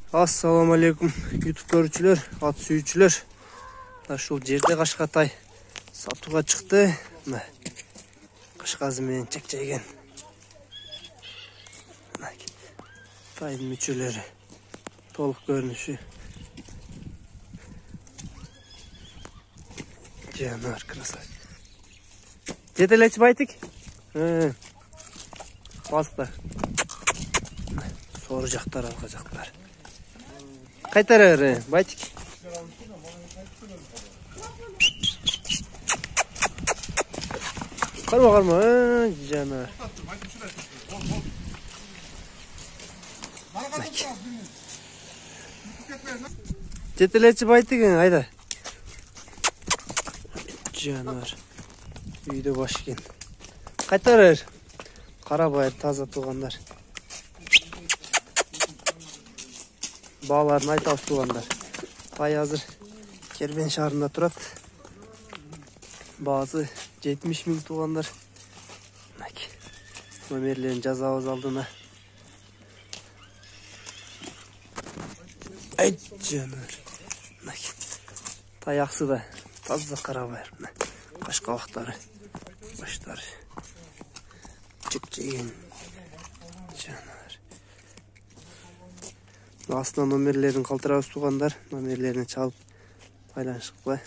Assalamu alaikum YouTube görүүчүлөр, ат сүйүүчүлөр. Ушул жерде Кашкатай сатууга чыкты. Мына кышказы менен чекчейген. Тайдын мүчөлөрү толук көрүнүшү. Жанар красавец. Жетелечи байтик. Баста. Сору жактар, алга жактар. Кайтара байтик. Карма, жанар. Жетелечи байтик, айда. Жанар. Үйдө баш экен. Кайтарыр. Карабай таза туугандар. Бааларын айтабыз туугандар. Тай азыр Кербен шаарында турат. Баасы 70 000 туугандар. Номерлерин жазабыз алдына. Ай жанар. Таяқсы да таза карабай. Кашкабактары. Баштары. Чекчеген. Жанар. Астына номерлерин калтырабыз туугандар. Номерлерин чалып байланышкыла.